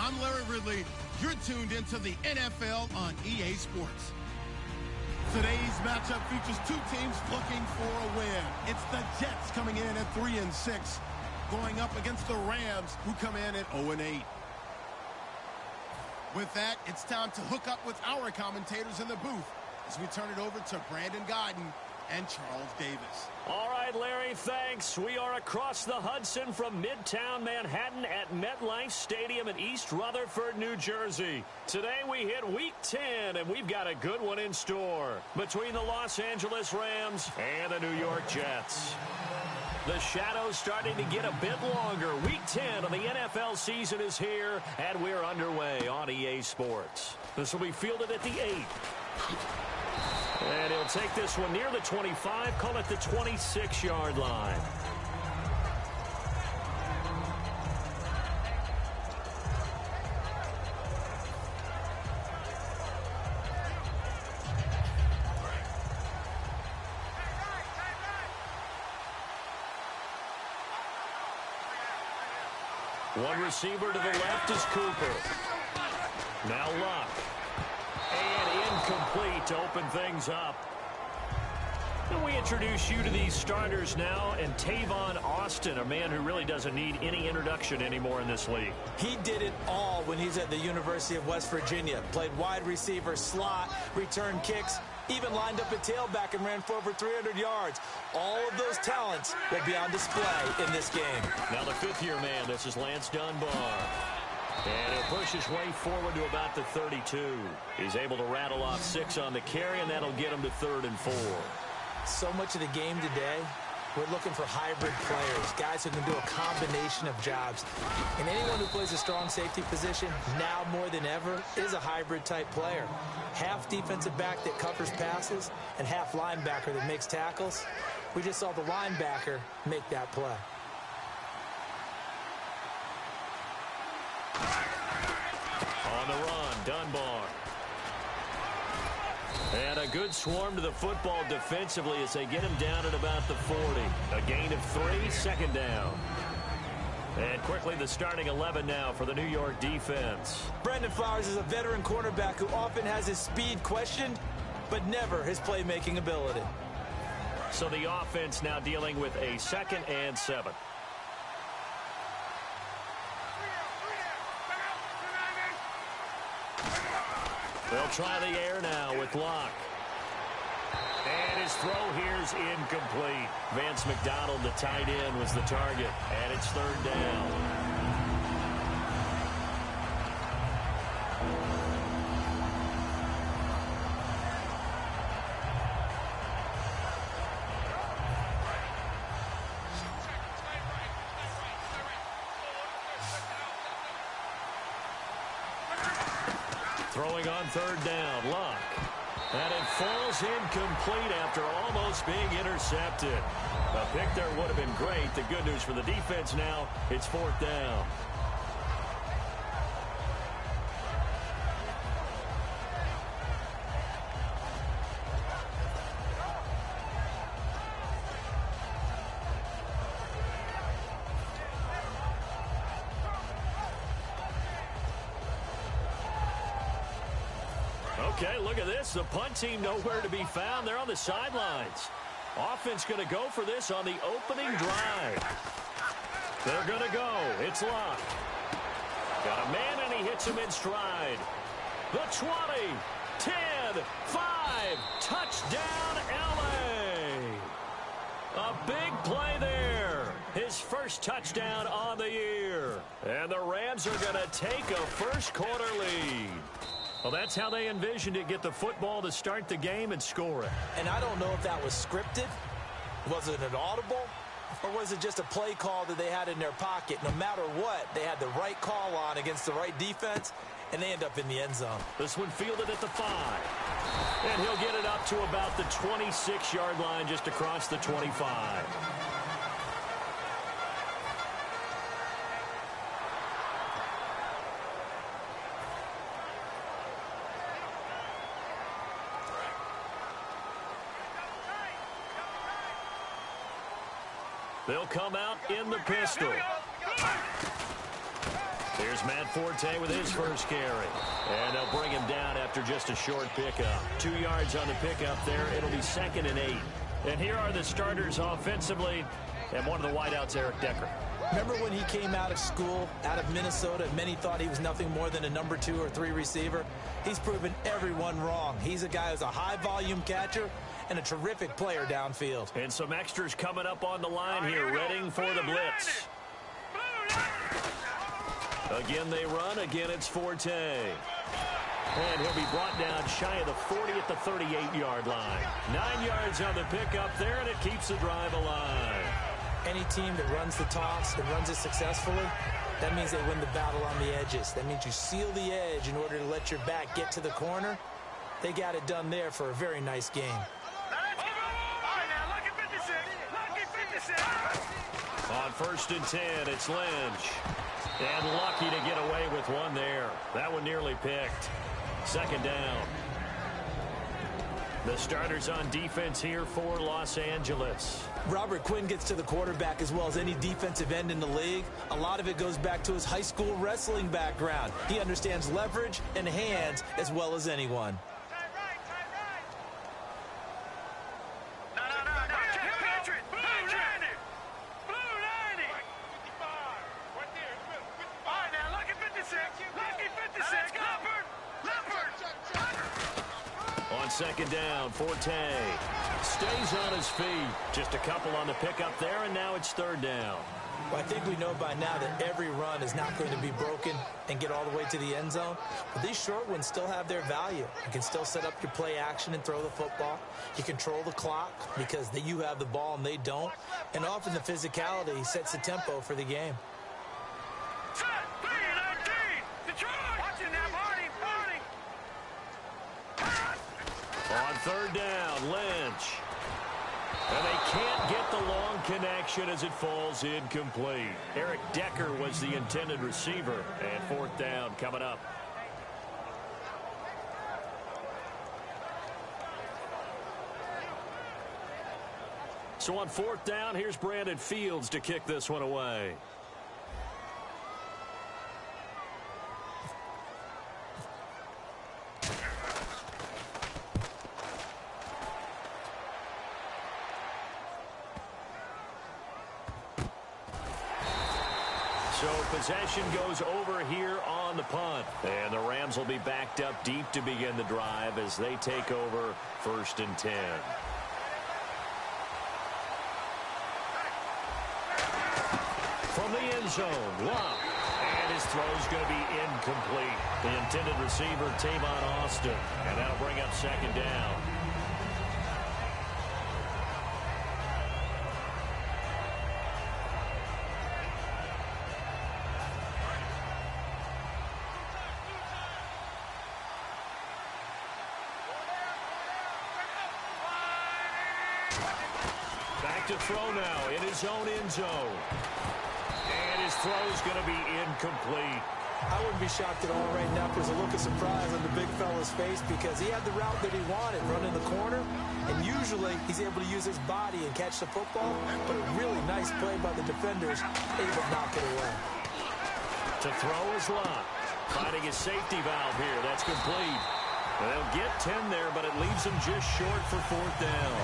I'm Larry Ridley. You're tuned into the NFL on EA Sports. Today's matchup features two teams looking for a win. It's the Jets coming in at 3-6, going up against the Rams, who come in at 0-8. With that, it's time to hook up with our commentators in the booth as we turn it over to Brandon Godden and Charles Davis. All right, Larry, thanks. We are across the Hudson from Midtown Manhattan at MetLife Stadium in East Rutherford, New Jersey. Today we hit Week 10, and we've got a good one in store between the Los Angeles Rams and the New York Jets. The shadow's starting to get a bit longer. Week 10 of the NFL season is here, and we're underway on EA Sports. This will be fielded at the 8. And he'll take this one near the 25, call it the 26-yard line. One receiver to the left is Cooper. Now Luck. And incomplete to open things up. And we introduce you to these starters now, and Tavon Austin, a man who really doesn't need any introduction anymore in this league. He did it all when he's at the University of West Virginia. Played wide receiver, slot, returned kicks, even lined up at tailback and ran for over 300 yards. All of those talents will be on display in this game. Now the fifth-year man, this is Lance Dunbar. And he'll push his way forward to about the 32. He's able to rattle off 6 on the carry, and that'll get him to 3rd and 4. So much of the game today, we're looking for hybrid players, guys who can do a combination of jobs. And anyone who plays a strong safety position, now more than ever, is a hybrid-type player. Half defensive back that covers passes, and half linebacker that makes tackles. We just saw the linebacker make that play. On the run, Dunbar. And a good swarm to the football defensively as they get him down at about the 40. A gain of 3, 2nd down. And quickly the starting 11 now for the New York defense. Brandon Flowers is a veteran cornerback who often has his speed questioned, but never his playmaking ability. So the offense now dealing with a 2nd and 7. They'll try the air now with Locke. And his throw here's incomplete. Vance McDonald, the tight end, was the target. And it's 3rd down. Throwing on 3rd down, Luck. And it falls incomplete after almost being intercepted. A pick there would have been great. The good news for the defense now, it's 4th down. Okay, look at this. The punt team nowhere to be found. They're on the sidelines. Offense going to go for this on the opening drive. They're going to go. It's Locke. Got a man, and he hits him in stride. The 20, 10, 5, touchdown, L.A. A big play there. His first touchdown on the year. And the Rams are going to take a first-quarter lead. Well, that's how they envisioned it, get the football to start the game and score it. And I don't know if that was scripted. Was it an audible? Or was it just a play call that they had in their pocket? No matter what, they had the right call on against the right defense, and they end up in the end zone. This one fielded at the 5. And he'll get it up to about the 26-yard line just across the 25. They'll come out in the pistol. Here's Here's Matt Forte with his first carry. And they'll bring him down after just a short pickup. 2 yards on the pickup there. It'll be 2nd and 8. And here are the starters offensively. And one of the wideouts, Eric Decker. Remember when he came out of school, out of Minnesota, many thought he was nothing more than a number 2 or 3 receiver? He's proven everyone wrong. He's a guy who's a high-volume catcher and a terrific player downfield. And some extras coming up on the line here, readying for the blitz. Again they run. Again it's Forte. And he'll be brought down shy of the 40 at the 38-yard line. 9 yards on the pickup there, and it keeps the drive alive. Any team that runs the toss and runs it successfully, that means they win the battle on the edges. That means you seal the edge in order to let your back get to the corner. They got it done there for a very nice game. On 1st and 10, it's Lynch. And lucky to get away with one there. That one nearly picked. 2nd down. The starters on defense here for Los Angeles. Robert Quinn gets to the quarterback as well as any defensive end in the league. A lot of it goes back to his high school wrestling background. He understands leverage and hands as well as anyone. On 2nd down, Forte stays on his feet. Just a couple on the pickup there, and now it's 3rd down. Well, I think we know by now that every run is not going to be broken and get all the way to the end zone. But these short ones still have their value. You can still set up your play action and throw the football. You control the clock because you have the ball and they don't. And often the physicality sets the tempo for the game. On 3rd down, Lynch. And they can't get the long connection as it falls incomplete. Eric Decker was the intended receiver. And 4th down coming up. So on 4th down, here's Brandon Fields to kick this one away. So possession goes over here on the punt. And the Rams will be backed up deep to begin the drive as they take over 1st and 10. From the end zone, Locke. And his throw's going to be incomplete. The intended receiver, Tavon Austin. And that'll bring up 2nd down. Back to throw now in his own end zone. And his throw's going to be incomplete. I wouldn't be shocked at all right now if there's a look of surprise on the big fella's face because he had the route that he wanted, running the corner, and usually he's able to use his body and catch the football, but a really nice play by the defenders, able to knock it away. To throw is Locke. Finding his safety valve here. That's complete. They'll get 10 there, but it leaves them just short for 4th down.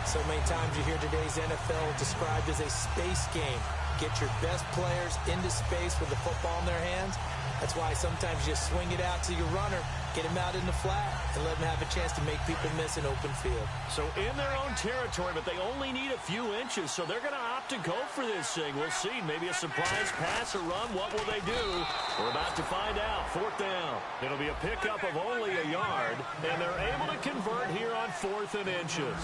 So many times you hear today's NFL described as a space game. Get your best players into space with the football in their hands. That's why sometimes you just swing it out to your runner, get him out in the flat, and let him have a chance to make people miss an open field. So in their own territory, but they only need a few inches, so they're going to opt to go for this thing. We'll see. Maybe a surprise pass or run. What will they do? We're about to find out. 4th down. It'll be a pickup of only a yard, and they're able to convert here on 4th and inches.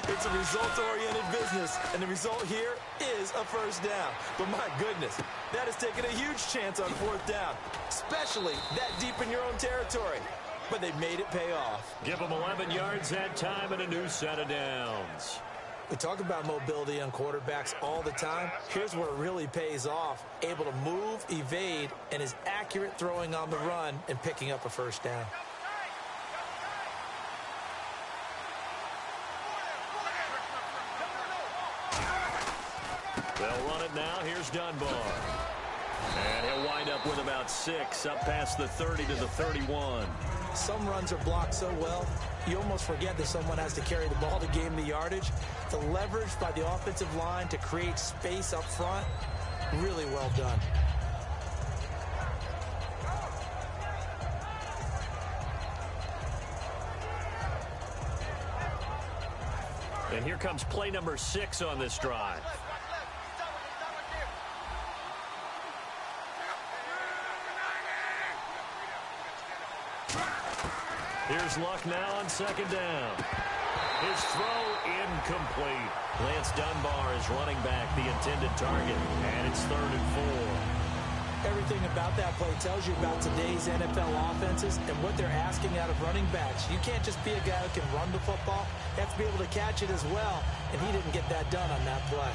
It's a result-oriented business, and the result here is a 1st down. But my goodness, that is taking a huge chance on 4th down, especially that deep in your own territory. But they made it pay off. Give them 11 yards that time and a new set of downs. We talk about mobility on quarterbacks all the time. Here's where it really pays off. Able to move, evade, and is accurate throwing on the run and picking up a 1st down. They'll run it now. Here's Dunbar. And he'll wind up with about 6, up past the 30 to the 31. Some runs are blocked so well, you almost forget that someone has to carry the ball to gain the yardage. The leverage by the offensive line to create space up front, really well done. And here comes play number 6 on this drive. Here's Luck now on 2nd down. His throw incomplete. Lance Dunbar is running back the intended target, and it's 3rd and 4. Everything about that play tells you about today's NFL offenses and what they're asking out of running backs. You can't just be a guy who can run the football. You have to be able to catch it as well, and he didn't get that done on that play.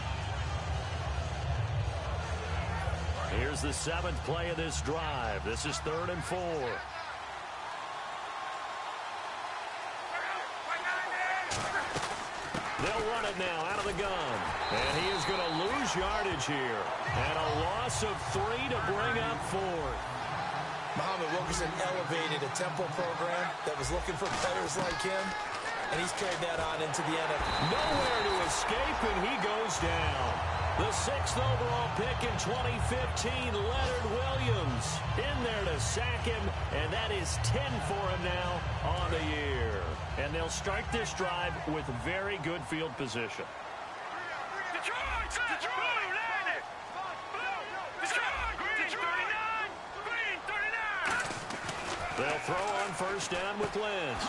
Here's the 7th play of this drive. This is 3rd and 4. They'll run it now out of the gun. And he is going to lose yardage here. And a loss of 3 to bring up 4th. Muhammad Wilkerson elevated a tempo program that was looking for players like him, and he's carried that on into the NFL. Nowhere to escape, and he goes down. The 6th overall pick in 2015, Leonard Williams, in there to sack him, and that is 10 for him now on the year. And they'll start this drive with very good field position. They'll throw on 1st down with Lynch.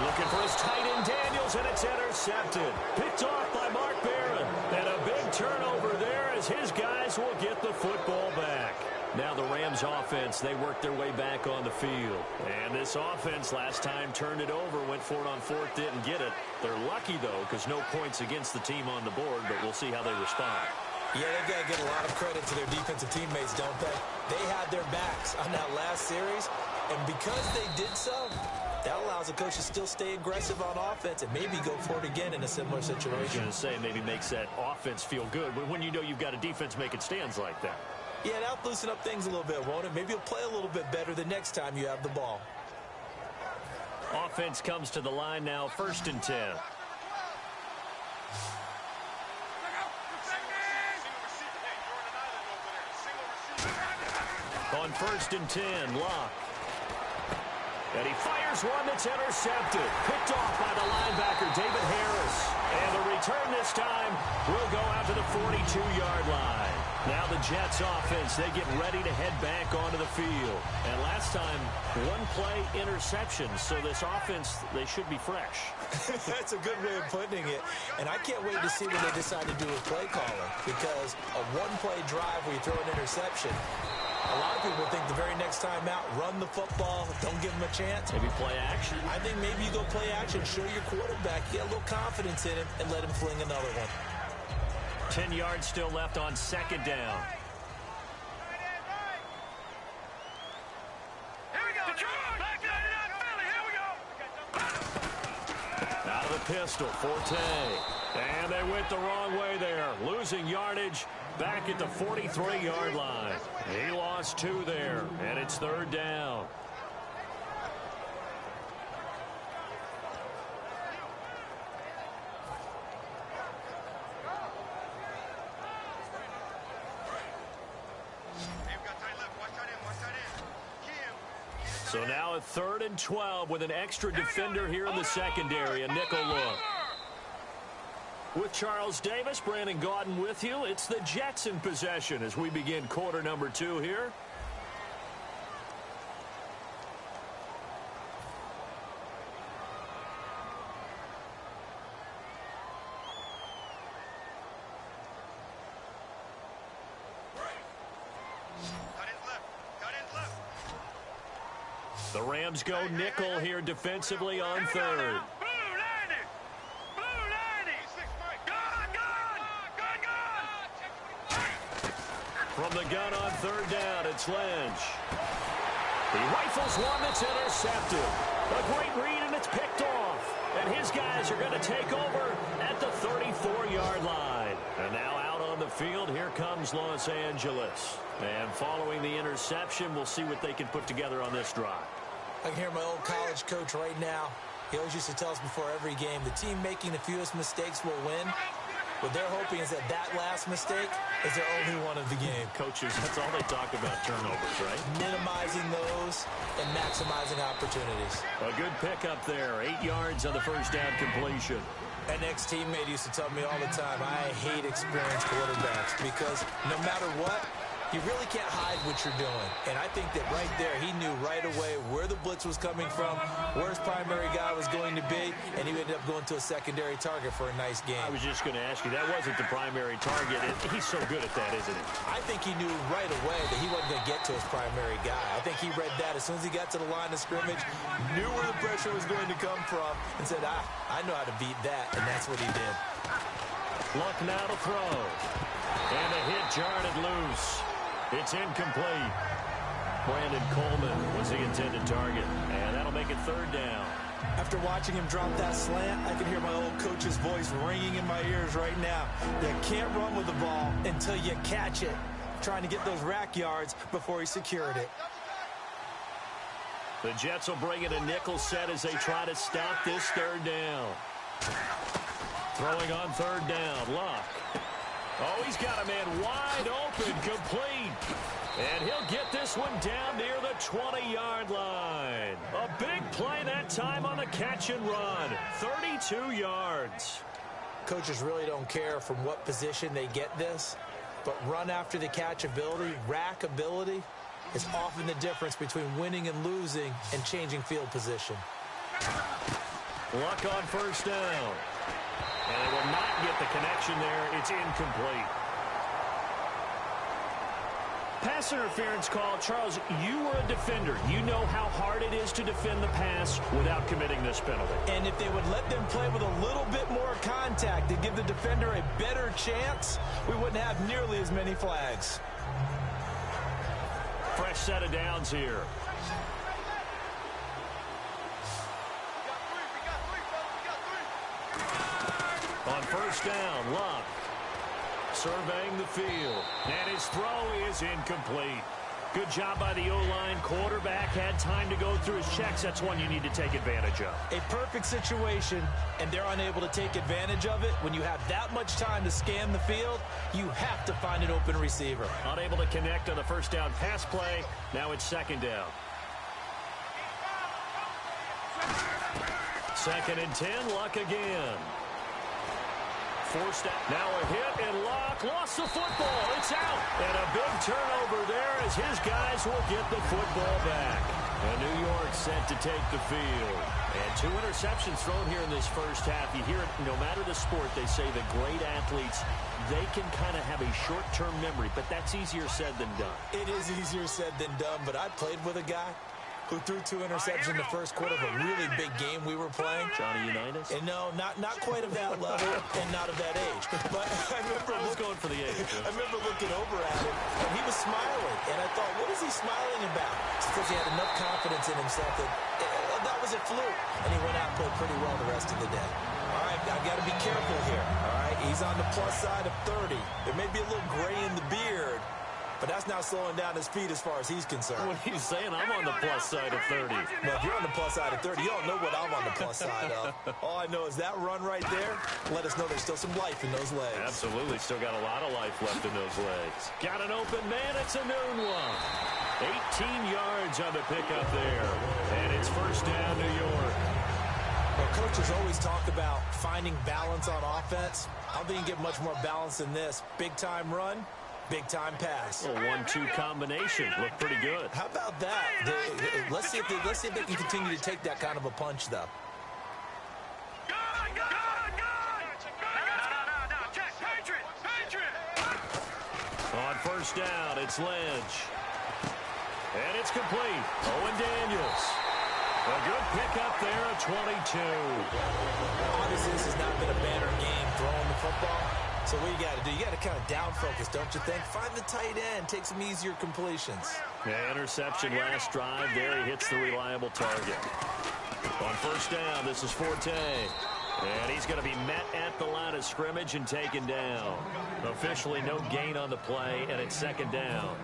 Looking for his tight end Daniels, and it's intercepted. Picked off by Mark Barron. And a big turnover there as his guys will get the football back. Now the Rams offense, they work their way back on the field. And this offense last time turned it over, went for it on 4th, didn't get it. They're lucky, though, because no points against the team on the board, but we'll see how they respond. Yeah, they've got to give a lot of credit to their defensive teammates, don't they? They had their backs on that last series, and because they did so, that allows the coach to still stay aggressive on offense and maybe go for it again in a similar situation. I was going to say maybe makes that offense feel good, but when you know you've got a defense making stands like that. Yeah, that'll loosen up things a little bit, won't it? Maybe you'll play a little bit better the next time you have the ball. Offense comes to the line now, 1st and 10. On 1st and 10, Luck. And he fires one that's intercepted. Picked off by the linebacker, David Harris. And the return this time will go out to the 42-yard line. Now the Jets offense, they get ready to head back onto the field. And last time, 1-play interception. So this offense, they should be fresh. That's a good way of putting it. And I can't wait to see what they decide to do with play calling. Because a 1-play drive where you throw an interception, a lot of people think the very next time out, run the football, don't give them a chance. Maybe play action. I think maybe you go play action, show your quarterback, get a little confidence in him, and let him fling another one. 10 yards still left on 2nd down. Here we go. Out of the pistol, Forte. And they went the wrong way there, losing yardage back at the 43-yard line. He lost 2 there, and it's 3rd down. So now a 3rd and 12 with an extra defender here in the secondary, a nickel look. With Charles Davis, Brandon Gaudin with you. It's the Jets in possession as we begin quarter number 2 here. The Rams go nickel here defensively on 3rd. From the gun on 3rd down, it's Lynch. He rifles one that's intercepted. A great read, and it's picked off. And his guys are going to take over at the 34-yard line. And now out on the field, here comes Los Angeles. And following the interception, we'll see what they can put together on this drive. I can hear my old college coach right now. He always used to tell us before every game, the team making the fewest mistakes will win. What they're hoping is that that last mistake is their only one of the game. Coaches, that's all they talk about, turnovers, right? Minimizing those and maximizing opportunities. A good pickup there. 8 yards on the first down completion. An ex-teammate used to tell me all the time, I hate experienced quarterbacks because no matter what, you really can't hide what you're doing. And I think that right there, he knew right away where the blitz was coming from, where his primary guy was going to be, and he ended up going to a secondary target for a nice game. I was just going to ask you, that wasn't the primary target. He's so good at that, isn't he? I think he knew right away that he wasn't going to get to his primary guy. I think he read that as soon as he got to the line of scrimmage, knew where the pressure was going to come from, and said, I know how to beat that, and that's what he did. Luck now to throw. And a hit jarred it loose. It's incomplete. Brandon Coleman was the intended target, and that'll make it third down. After watching him drop that slant, I can hear my old coach's voice ringing in my ears right now. You can't run with the ball until you catch it. Trying to get those rack yards before he secured it. The Jets will bring in a nickel set as they try to stop this third down. Throwing on third down, Luck. Oh, he's got a man wide open, complete. And he'll get this one down near the 20-yard line. A big play that time on the catch and run. 32 yards. Coaches really don't care from what position they get this, but run after the catch ability, rack ability, is often the difference between winning and losing and changing field position. Luck on first down. And it will not get the connection there. It's incomplete. Pass interference call. Charles, you were a defender. You know how hard it is to defend the pass without committing this penalty. And if they would let them play with a little bit more contact to give the defender a better chance, we wouldn't have nearly as many flags. Fresh set of downs here. On first down, Luck surveying the field, and his throw is incomplete. Good job by the O-line. Quarterback had time to go through his checks. That's one you need to take advantage of. A perfect situation, and they're unable to take advantage of it. When you have that much time to scan the field, you have to find an open receiver. Unable to connect on the first down pass play. Now it's second down. 2nd and 10, Luck again. Forced out. Now a hit, and Luck lost the football. It's out. And a big turnover there as his guys will get the football back. And New York set to take the field. And 2 interceptions thrown here in this first half. You hear it, no matter the sport, they say the great athletes, they can kind of have a short-term memory, but that's easier said than done. It is easier said than done, but I played with a guy who threw 2 interceptions in the first quarter of a really big game we were playing. Johnny Unitas? And no, not quite of that level and not of that age. But I was going for the age. I remember looking over at him, and he was smiling. And I thought, what is he smiling about? It's because he had enough confidence in himself that was a fluke. And he went out and played pretty well the rest of the day. All right, I've got to be careful here. All right, he's on the plus side of 30. There may be a little gray in the beard, but that's not slowing down his feet as far as he's concerned. What he's saying, I'm on the plus side of 30. Well, if you're on the plus side of 30, you don't know what I'm on the plus side of. All I know is that run right there let us know there's still some life in those legs. Absolutely. Still got a lot of life left in those legs. Got an open man. It's a noon one. 18 yards on the pickup there. And it's first down, New York. Well, coaches always talk about finding balance on offense. I don't think you can get much more balance than this. Big-time run. Big-time pass. A 1-2 combination. Looked pretty good. How about that? Let's see if they can continue to take that kind of a punch, though. On first down, it's Lynch. And it's complete. Owen Daniels. A good pickup there at 22. Obviously, this has not been a banner game throwing the football. So what you got to do, you got to kind of down focus, don't you think? Find the tight end, take some easier completions. Yeah, interception last drive there. He hits the reliable target. On first down, this is Forte. And he's going to be met at the line of scrimmage and taken down. Officially no gain on the play, and it's second down.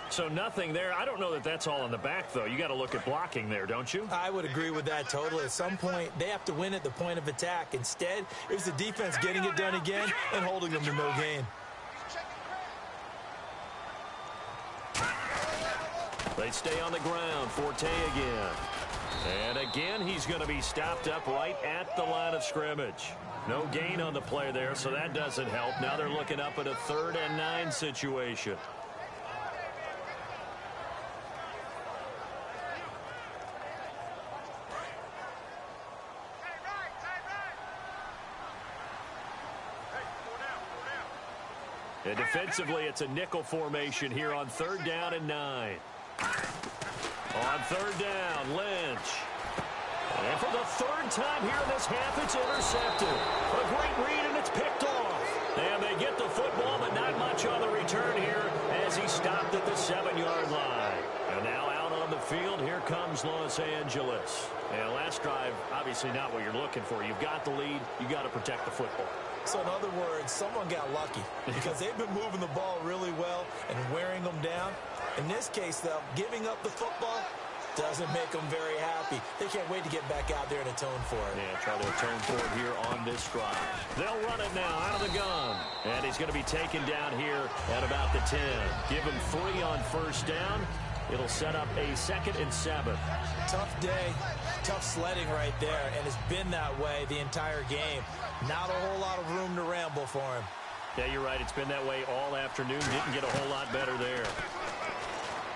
So nothing there. I don't know that that's all in the back, though. You got to look at blocking there, don't you? I would agree with that totally. At some point, they have to win at the point of attack. Instead, it was the defense getting it done again and holding them to no gain. They stay on the ground. Forte again. And again, he's going to be stopped up right at the line of scrimmage. No gain on the play there, so that doesn't help. Now they're looking up at a 3rd and 9 situation. And defensively, it's a nickel formation here on 3rd down and 9. On 3rd down, Lynch. And for the 3rd time here in this half, it's intercepted. A great read, and it's picked off. And they get the football, but not much on the return here as he stopped at the 7-yard line. And now out on the field, here comes Los Angeles. And last drive, obviously not what you're looking for. You've got the lead. You've got to protect the football. So in other words, someone got lucky because they've been moving the ball really well and wearing them down. In this case, though, giving up the football doesn't make them very happy. They can't wait to get back out there and atone for it. Yeah, try to atone for it here on this drive. They'll run it now out of the gun. And he's going to be taken down here at about the 10. Give him 3 on 1st down. It'll set up a 2nd and 7. Tough day, tough sledding right there, and it's been that way the entire game. Not a whole lot of room to ramble for him. Yeah, you're right. It's been that way all afternoon. Didn't get a whole lot better there.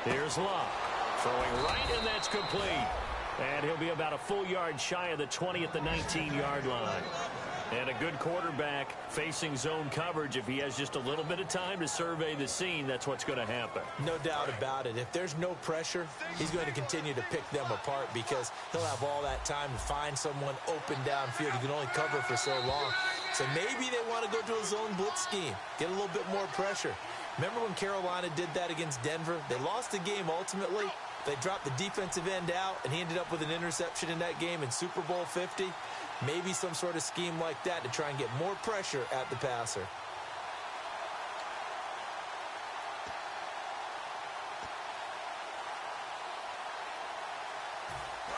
Here's Locke. Throwing right, and that's complete. And he'll be about a full yard shy of the 20 at the 19-yard line. And a good quarterback facing zone coverage. If he has just a little bit of time to survey the scene, that's what's going to happen. No doubt about it. If there's no pressure, he's going to continue to pick them apart because he'll have all that time to find someone open downfield. He can only cover for so long. So maybe they want to go to a zone blitz scheme, get a little bit more pressure. Remember when Carolina did that against Denver? They lost the game ultimately. They dropped the defensive end out, and he ended up with an interception in that game in Super Bowl 50. Maybe some sort of scheme like that to try and get more pressure at the passer.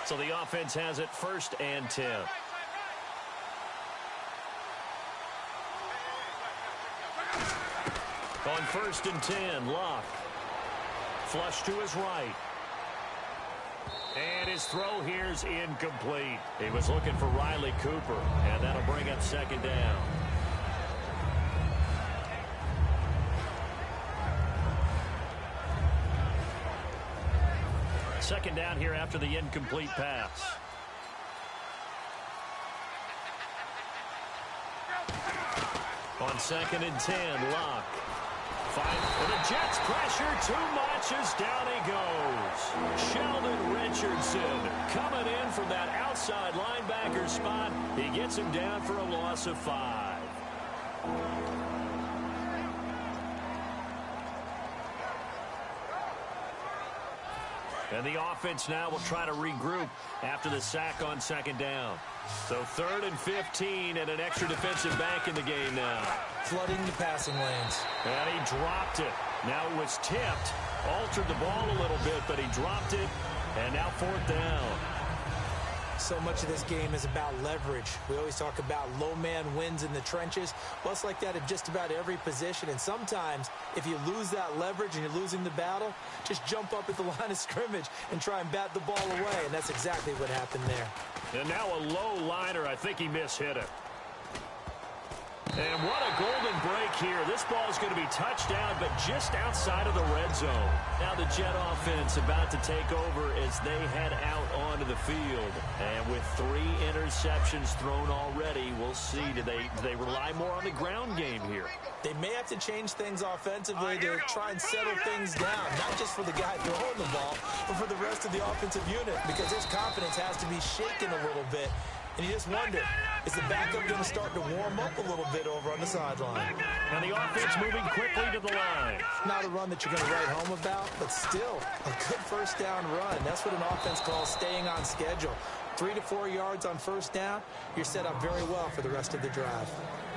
So the offense has it 1st and 10. On 1st and 10, Locke. Flush to his right. And his throw here's incomplete. He was looking for Riley Cooper, and that'll bring up 2nd down. Second down here after the incomplete pass. On 2nd and 10, Locke. And the Jets pressure too much as down he goes. Sheldon Richardson coming in from that outside linebacker spot. He gets him down for a loss of 5. And the offense now will try to regroup after the sack on 2nd down. So 3rd and 15 and an extra defensive back in the game now. Flooding the passing lanes. And he dropped it. Now it was tipped. Altered the ball a little bit, but he dropped it. And now 4th down. So much of this game is about leverage. We always talk about low man wins in the trenches. Well, it's like that at just about every position. And sometimes, if you lose that leverage and you're losing the battle, just jump up at the line of scrimmage and try and bat the ball away. And that's exactly what happened there. And now a low liner. I think he mishit it. And what a golden break here. This ball is going to be touched down, but just outside of the red zone. Now the Jet offense about to take over as they head out onto the field. And with 3 interceptions thrown already, we'll see. Do they rely more on the ground game here? They may have to change things offensively to try and settle things down, not just for the guy throwing the ball, but for the rest of the offensive unit, because his confidence has to be shaken a little bit And you just wonder, is the backup going to start to warm up a little bit over on the sideline? And the offense moving quickly to the line. Not a run that you're going to write home about, but still a good first down run. That's what an offense calls staying on schedule. 3 to 4 yards on first down, you're set up very well for the rest of the drive.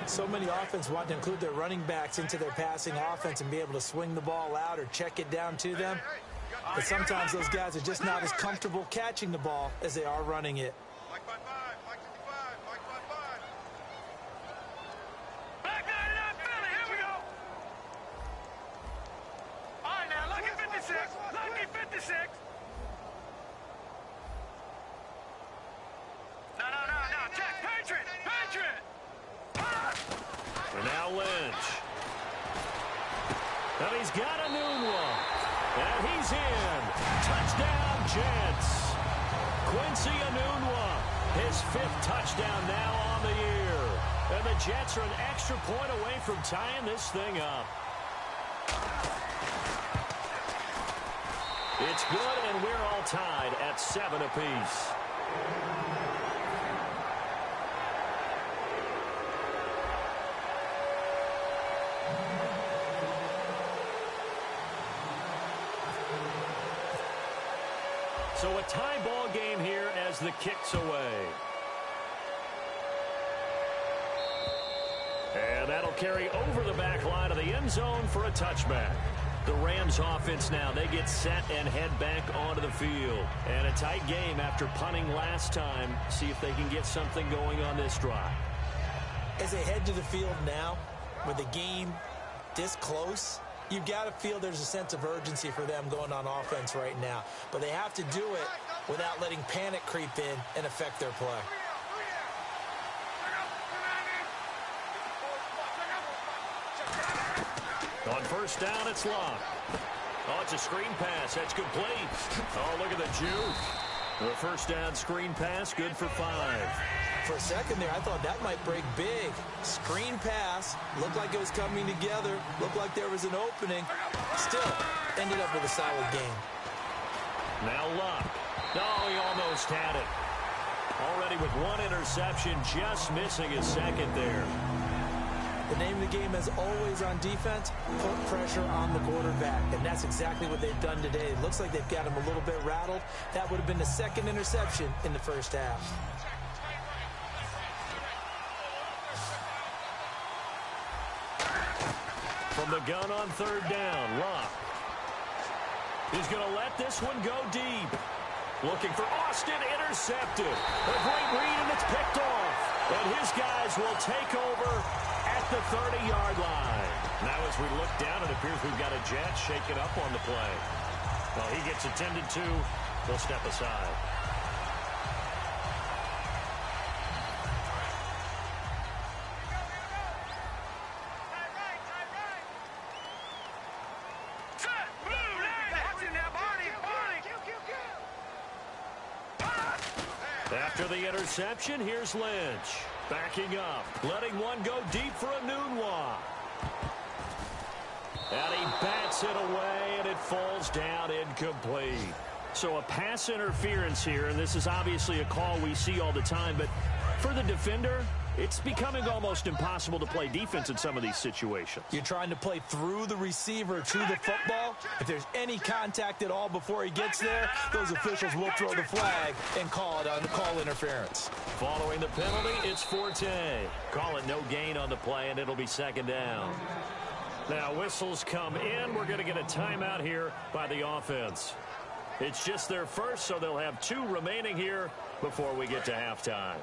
So many offenses want to include their running backs into their passing offense and be able to swing the ball out or check it down to them. But sometimes those guys are just not as comfortable catching the ball as they are running it. And now Lynch. And he's got a noon one. And he's in. Touchdown, Jets. Quincy Enunwa, his 5th touchdown now on the year. And the Jets are an extra point away from tying this thing up. It's good, and we're all tied at 7 apiece. So a tie ball game here as the kick's away. And that'll carry over the back line of the end zone for a touchback. The Rams offense now, they get set and head back onto the field. And a tight game after punting last time. See if they can get something going on this drive. As they head to the field now, with the game this close, you've got to feel there's a sense of urgency for them going on offense right now. But they have to do it without letting panic creep in and affect their play. On first down, it's Locke. Oh, it's a screen pass. That's complete. Oh, look at the juke. The first down screen pass, good for 5. For a second there, I thought that might break big. Screen pass, looked like it was coming together, looked like there was an opening. Still, ended up with a solid game. Now Locke. Oh, he almost had it. Already with 1 interception, just missing his 2nd there. The name of the game, as always on defense, put pressure on the quarterback. And that's exactly what they've done today. It looks like they've got him a little bit rattled. That would have been the 2nd interception in the first half. From the gun on 3rd down, Locke. He's going to let this one go deep. Looking for Austin, intercepted. A great read, and it's picked off. And his guys will take over at the 30-yard line. Now as we look down, it appears we've got a Jet shaken up on the play. Well, he gets attended to. They'll step aside. After the interception, here's Lynch. Backing up, letting one go deep for Enunwa. And he bats it away, and it falls down incomplete. So a pass interference here, and this is obviously a call we see all the time, but for the defender, it's becoming almost impossible to play defense in some of these situations. You're trying to play through the receiver to the football. If there's any contact at all before he gets there, those officials will throw the flag and call interference. Following the penalty, it's Forte. Call it no gain on the play, and it'll be 2nd down. Now whistles come in. We're going to get a timeout here by the offense. It's just their first, so they'll have 2 remaining here before we get to halftime.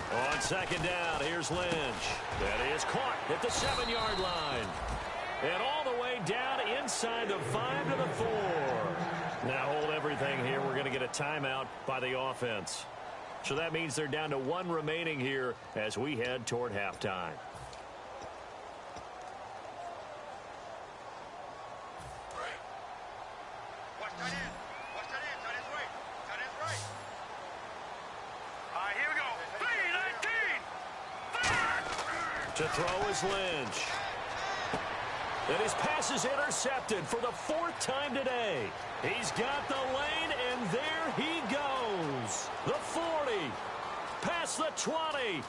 On 2nd down, here's Lynch. That is caught at the 7-yard line. And all the way down inside the 5 to the 4. Now hold everything here. We're going to get a timeout by the offense. So that means they're down to 1 remaining here as we head toward halftime. Watch that in. Watch that in. That is right. To throw is Lynch. And his pass is intercepted for the 4th time today. He's got the lane, and there he goes. The 40, past the 20.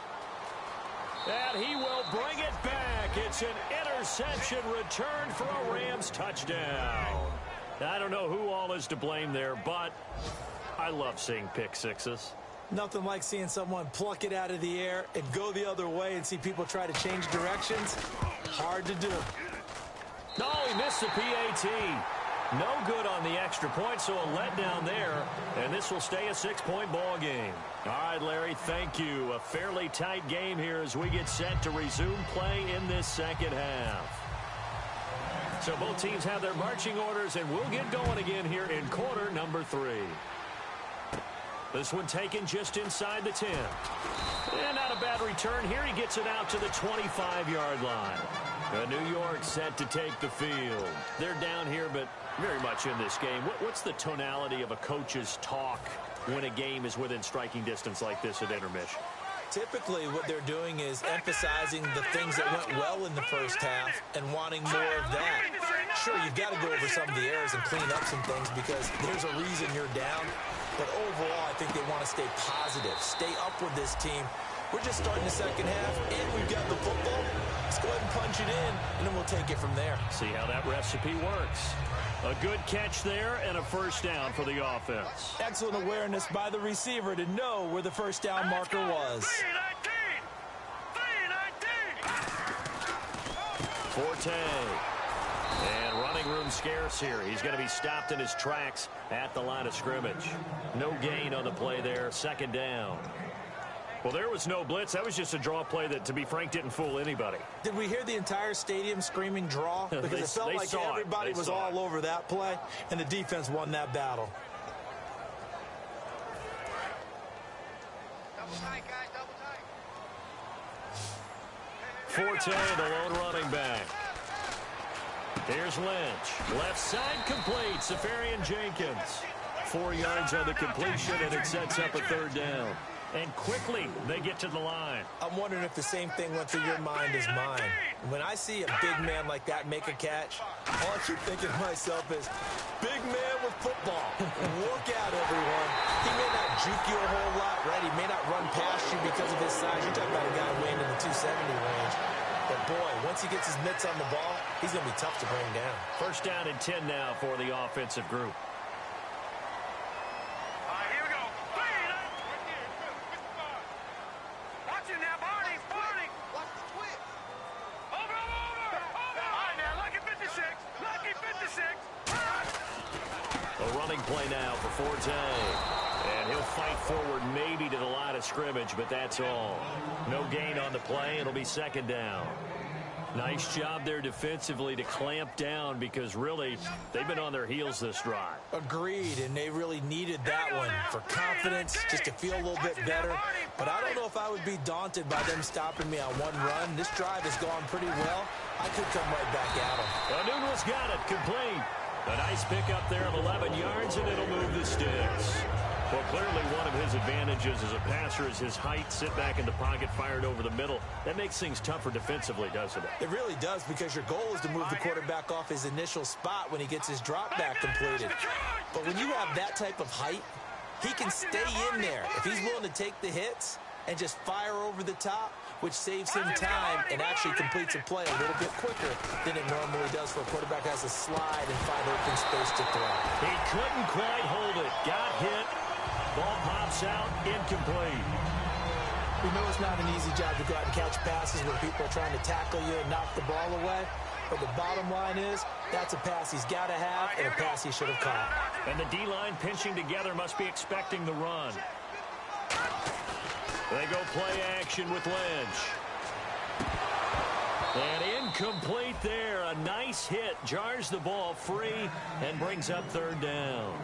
And he will bring it back. It's an interception return for a Rams touchdown. I don't know who all is to blame there, but I love seeing pick sixes. Nothing like seeing someone pluck it out of the air and go the other way and see people try to change directions. Hard to do. No, he missed the PAT. No good on the extra point, so a letdown there. And this will stay a 6-point ball game. All right, Larry, thank you. A fairly tight game here as we get set to resume play in this second half. So both teams have their marching orders, and we'll get going again here in quarter number 3. This one taken just inside the 10. And not a bad return here. He gets it out to the 25-yard line. New York set to take the field. They're down here, but very much in this game. What's the tonality of a coach's talk when a game is within striking distance like this at intermission? Typically, what they're doing is emphasizing the things that went well in the first half and wanting more of that. Sure, you've got to go over some of the errors and clean up some things because there's a reason you're down. But overall, I think they want to stay positive, stay up with this team. We're just starting the second half, and we've got the football. Let's go ahead and punch it in, and then we'll take it from there. See how that recipe works. A good catch there and a first down for the offense. Excellent awareness by the receiver to know where the first down marker was. Forte. And running room scarce here. He's going to be stopped in his tracks at the line of scrimmage. No gain on the play there. Second down. Well, there was no blitz. That was just a draw play that, to be frank, didn't fool anybody. Did we hear the entire stadium screaming draw? Because it felt like everybody was all over that play, and the defense won that battle. Double tight, guys, double tight. Forte, the lone running back. Here's Lynch. Left side complete. Safarian Jenkins. 4 yards on the completion, and it sets up a third down. And quickly, they get to the line. I'm wondering if the same thing went through your mind as mine. When I see a big man like that make a catch, all I keep thinking to myself is, big man with football. Look out, everyone. He may not juke you a whole lot, right? He may not run past you because of his size. You're talking about a guy weighing in the 270 range. But, boy, once he gets his mitts on the ball, he's going to be tough to bring down. First down and 10 now for the offensive group. Play now for Forte. And he'll fight forward maybe to the line of scrimmage, but that's all. No gain on the play. It'll be second down. Nice job there defensively to clamp down because really they've been on their heels this drive. Agreed, and they really needed that one for confidence, just to feel a little bit better. But I don't know if I would be daunted by them stopping me on one run. This drive has gone pretty well. I could come right back at them. Nunez got it complete. A nice pickup there of 11 yards, and it'll move the sticks. Well, clearly one of his advantages as a passer is his height, sit back in the pocket, fired over the middle. That makes things tougher defensively, doesn't it? It really does, because your goal is to move the quarterback off his initial spot when he gets his drop back completed. But when you have that type of height, he can stay in there. If he's willing to take the hits and just fire over the top, which saves him time and actually completes a play a little bit quicker than it normally does for a quarterback who has to slide and find open space to throw. He couldn't quite hold it. Got hit. Ball pops out. Incomplete. We know it's not an easy job to go out and catch passes when people are trying to tackle you and knock the ball away. But the bottom line is, that's a pass he's got to have and a pass he should have caught. And the D-line pinching together must be expecting the run. They go play action with Lynch. And incomplete there. A nice hit. Jars the ball free and brings up third down.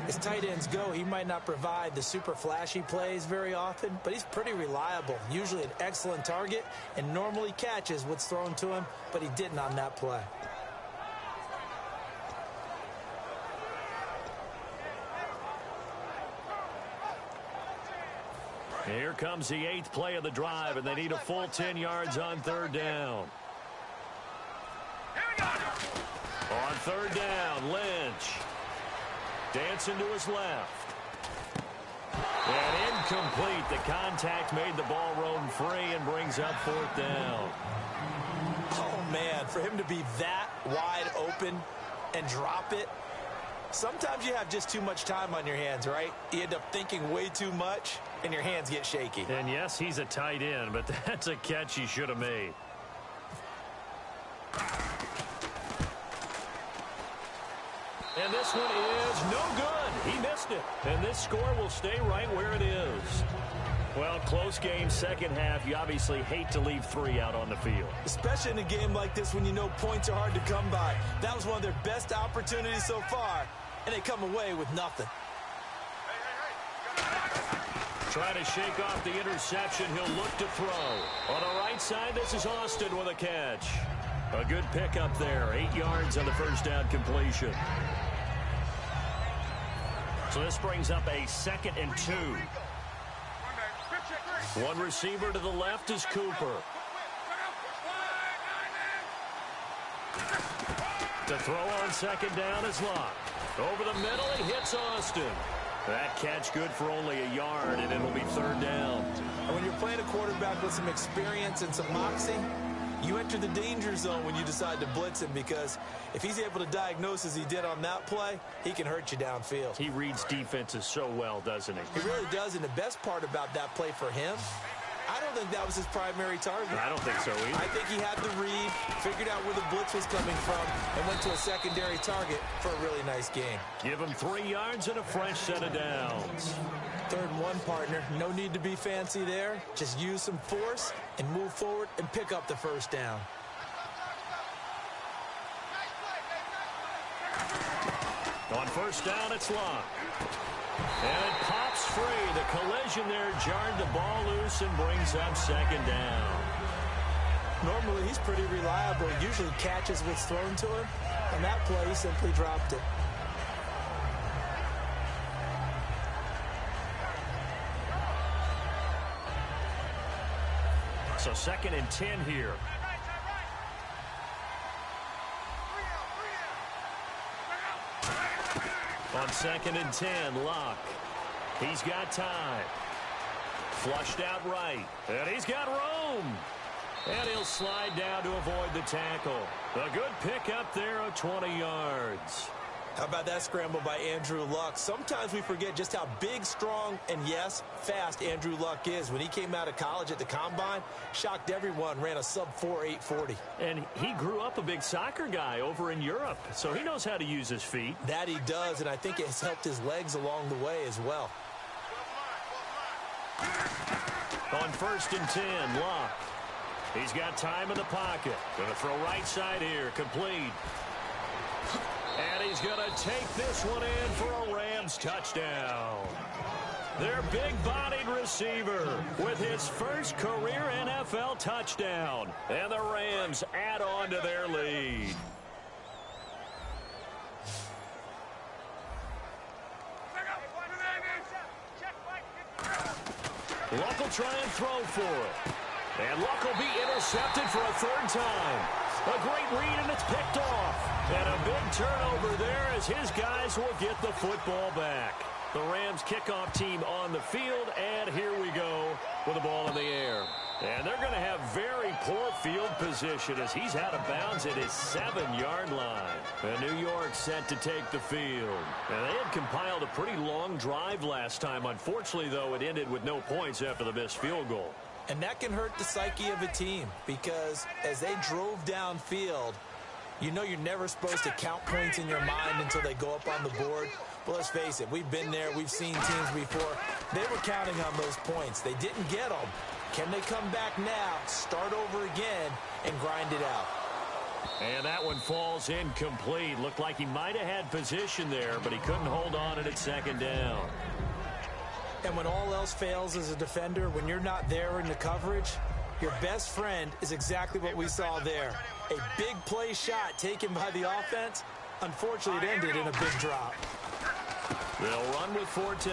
As tight ends go, he might not provide the super flashy plays very often, but he's pretty reliable. Usually an excellent target and normally catches what's thrown to him, but he didn't on that play. Here comes the 8th play of the drive, and they need a full 10 yards on 3rd down. On 3rd down, Lynch. Dancing to his left. And incomplete. The contact made the ball roam free and brings up 4th down. Oh, man, for him to be that wide open and drop it. Sometimes you have just too much time on your hands, right? You end up thinking way too much, and your hands get shaky. And, yes, he's a tight end, but that's a catch he should have made. And this one is no good. He missed it. And this score will stay right where it is. Well, close game, second half. You obviously hate to leave 3 out on the field. Especially in a game like this when you know points are hard to come by. That was one of their best opportunities so far, and they come away with nothing. Trying to shake off the interception. He'll look to throw. On the right side, this is Austin with a catch. A good pickup there. 8 yards on the first down completion. So this brings up a 2nd and 2. One receiver to the left is Cooper. To throw on 2nd down is Locke. Over the middle, he hits Austin. That catch good for only a yard, and it'll be 3rd down. And when you're playing a quarterback with some experience and some moxie, you enter the danger zone when you decide to blitz him, because if he's able to diagnose as he did on that play, he can hurt you downfield. He reads defenses so well, doesn't he? He really does, and the best part about that play for him, I don't think that was his primary target. I don't think so either. I think he had the read, figured out where the blitz was coming from, and went to a secondary target for a really nice game. Give him 3 yards and a fresh set of downs. 3rd and 1, partner. No need to be fancy there. Just use some force and move forward and pick up the 1st down. On 1st down, it's Locke. And it pops free. The collision there jarred the ball loose and brings up 2nd down. Normally, he's pretty reliable. Usually catches what's thrown to him. On that play, he simply dropped it. So 2nd and 10 here. On 2nd and 10, Locke. He's got time. Flushed out right. And he's got room. And he'll slide down to avoid the tackle. A good pickup there of 20 yards. How about that scramble by Andrew Luck? Sometimes we forget just how big, strong, and, yes, fast Andrew Luck is. When he came out of college at the Combine, shocked everyone, ran a sub-4 840. And he grew up a big soccer guy over in Europe, so he knows how to use his feet. That he does, and I think it has helped his legs along the way as well. On 1st and 10, Luck. He's got time in the pocket. Going to throw right side here, complete. And he's going to take this one in for a Rams touchdown. Their big-bodied receiver with his first career NFL touchdown. And the Rams add on to their lead. Luck will try and throw for it. And Luck will be intercepted for a 3rd time. A great read, and it's picked off. And a big turnover there as his guys will get the football back. The Rams kickoff team on the field, and here we go with the ball in the air. And they're going to have very poor field position as he's out of bounds at his 7-yard line. And New York set to take the field. And they had compiled a pretty long drive last time. Unfortunately, though, it ended with no points after the missed field goal. And that can hurt the psyche of a team because as they drove downfield, you know you're never supposed to count points in your mind until they go up on the board. But let's face it, we've been there, we've seen teams before. They were counting on those points. They didn't get them. Can they come back now, start over again, and grind it out? And that one falls incomplete. Looked like he might have had position there, but he couldn't hold on it at 2nd down. And when all else fails as a defender, when you're not there in the coverage, your best friend is exactly what we saw there. A big play shot taken by the offense. Unfortunately, it ended in a big drop. They'll run with Forte.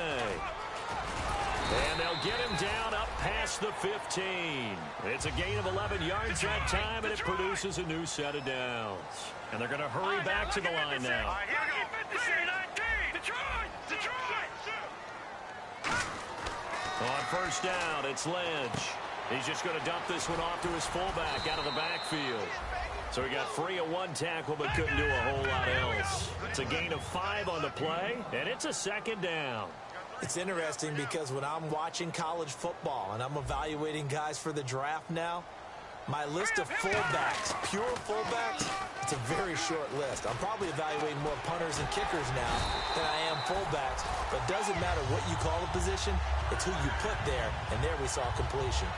And they'll get him down up past the 15. It's a gain of 11 yards that time, and it produces a new set of downs. And they're going to hurry back to the line now. On first down, it's Lynch. He's just going to dump this one off to his fullback out of the backfield. So he got free of one tackle but couldn't do a whole lot else. It's a gain of 5 on the play, and it's a second down. It's interesting because when I'm watching college football and I'm evaluating guys for the draft now, my list of fullbacks, pure fullbacks, it's a very short list. I'm probably evaluating more punters and kickers now than I am fullbacks, but it doesn't matter what you call a position, it's who you put there, and there we saw completion.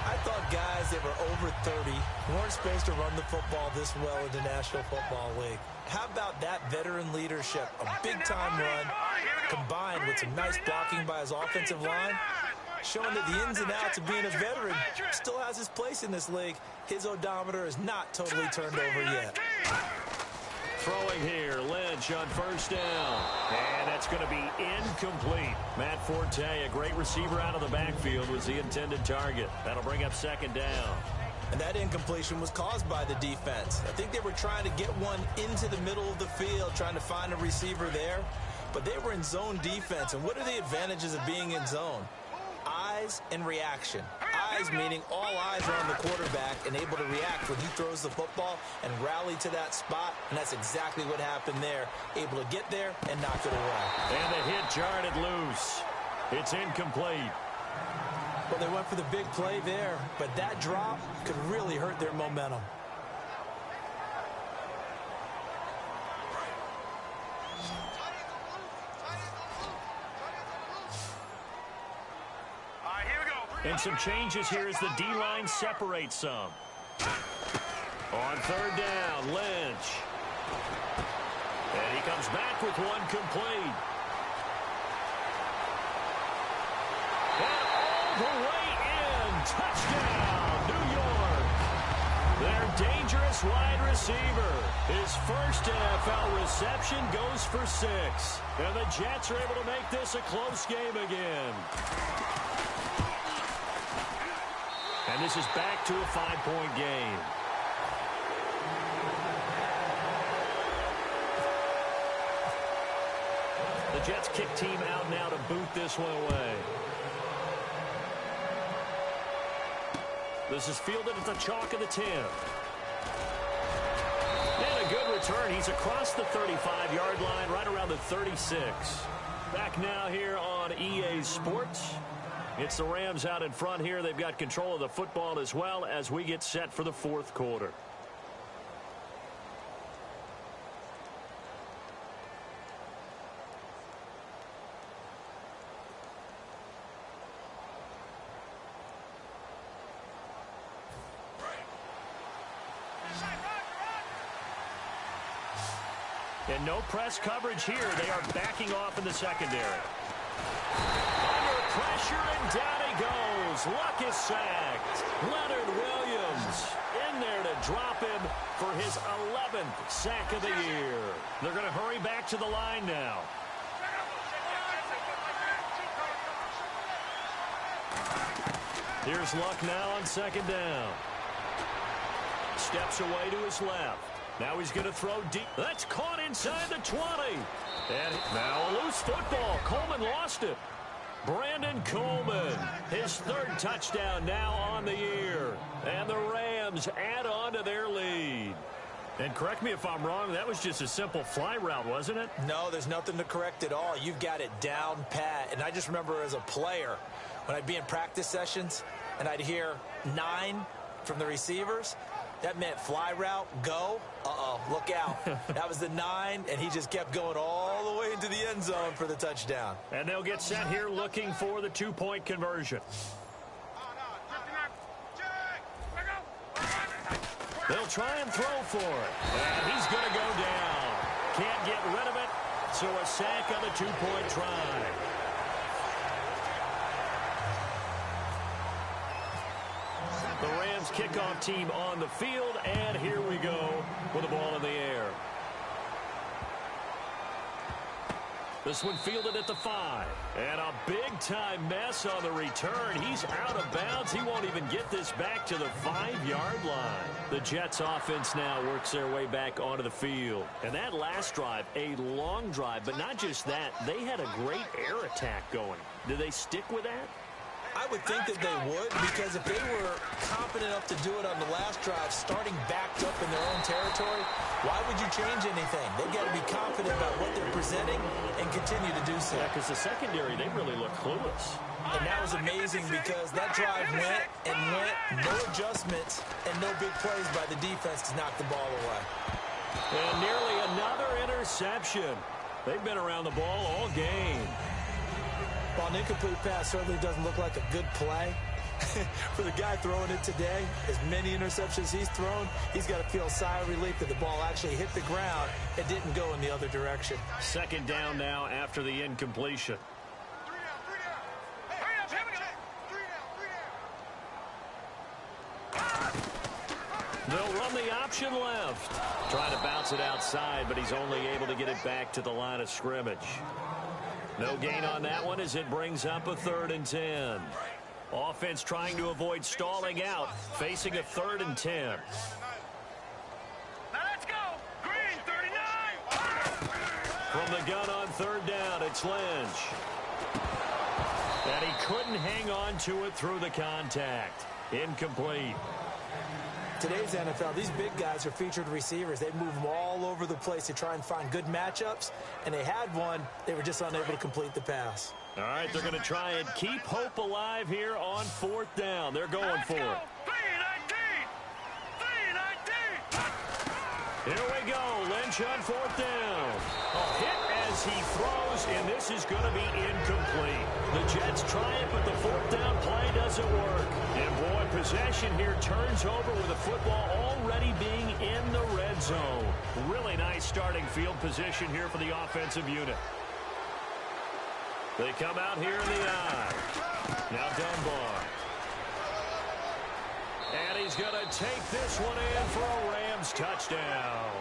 I thought guys that were over 30 weren't supposed to run the football this well in the National Football League. How about that veteran leadership, a big-time run, combined with some nice blocking by his offensive line, showing that the ins and outs of being a veteran still has his place in this league. His odometer is not totally turned over yet. Throwing here, Lynch on first down. And that's going to be incomplete. Matt Forte, a great receiver out of the backfield, was the intended target. That'll bring up second down. And that incompletion was caused by the defense. I think they were trying to get one into the middle of the field, trying to find a receiver there. But they were in zone defense. And what are the advantages of being in zone? Eyes and reaction. Eyes meaning all eyes are on the quarterback and able to react when he throws the football and rally to that spot. And that's exactly what happened there. Able to get there and knock it away. And the hit jarred it loose. It's incomplete. Well, they went for the big play there, but that drop could really hurt their momentum. And some changes here as the D-line separates some. On third down, Lynch. And he comes back with one complete. And all the way in. Touchdown, New York. Their dangerous wide receiver. His first NFL reception goes for 6. And the Jets are able to make this a close game again. And this is back to a 5-point game. The Jets kick team out now to boot this one away. This is fielded at the chalk of the 10. And a good return. He's across the 35-yard line, right around the 36. Back now here on EA Sports. It's the Rams out in front here. They've got control of the football as well as we get set for the fourth quarter. And no press coverage here. They are backing off in the secondary. Pressure, and down he goes. Luck is sacked. Leonard Williams in there to drop him for his 11th sack of the year. They're going to hurry back to the line now. Here's Luck now on second down. Steps away to his left. Now he's going to throw deep. That's caught inside the 20. And now a loose football. Coleman lost it. Brandon Coleman, his 3rd touchdown now on the year. And the Rams add on to their lead. And correct me if I'm wrong, that was just a simple fly route, wasn't it? No, there's nothing to correct at all. You've got it down pat. And I just remember as a player, when I'd be in practice sessions and I'd hear 9 from the receivers, that meant fly route, go. Uh-oh, look out. That was the 9, and he just kept going all the way into the end zone for the touchdown. And they'll get set here looking for the 2-point conversion. They'll try and throw for it. And he's going to go down. Can't get rid of it, so a sack on the 2-point try. The Rams kickoff team on the field, and here we go with the ball in the air. This one fielded at the 5. And a big-time mess on the return. He's out of bounds. He won't even get this back to the 5-yard line. The Jets offense now works their way back onto the field. And that last drive, a long drive, but not just that. They had a great air attack going. Do they stick with that? I would think that they would, because if they were confident enough to do it on the last drive, starting backed up in their own territory, why would you change anything? They've got to be confident about what they're presenting and continue to do so. Yeah, because the secondary, they really look clueless. And that was amazing because that drive went and went, no adjustments, and no big plays by the defense to knock the ball away. And nearly another interception. They've been around the ball all game. While an incomplete pass certainly doesn't look like a good play, for the guy throwing it today, as many interceptions he's thrown, he's got to feel a sigh of relief that the ball actually hit the ground and didn't go in the other direction. Second down now after the incompletion. They'll run the option left. Trying to bounce it outside, but he's only able to get it back to the line of scrimmage. No gain on that one as it brings up a 3rd and 10. Offense trying to avoid stalling out, facing a 3rd and 10. Now let's go. Green, 39. From the gun on 3rd down, it's Lynch. And he couldn't hang on to it through the contact. Incomplete. Today's NFL, these big guys are featured receivers. They move them all over the place to try and find good matchups, and they had one. They were just unable to complete the pass. All right, they're going to try and keep hope alive here on 4th down. They're going for it. 3-19. Here we go. Lynch on 4th down. A hit as he throws, and this is going to be incomplete. The Jets try it, but the 4th down play doesn't work. And boy, possession here turns over with the football already being in the red zone. Really nice starting field position here for the offensive unit. They come out here in the eye. Now Dunbar. And he's going to take this one in for a Rams touchdown.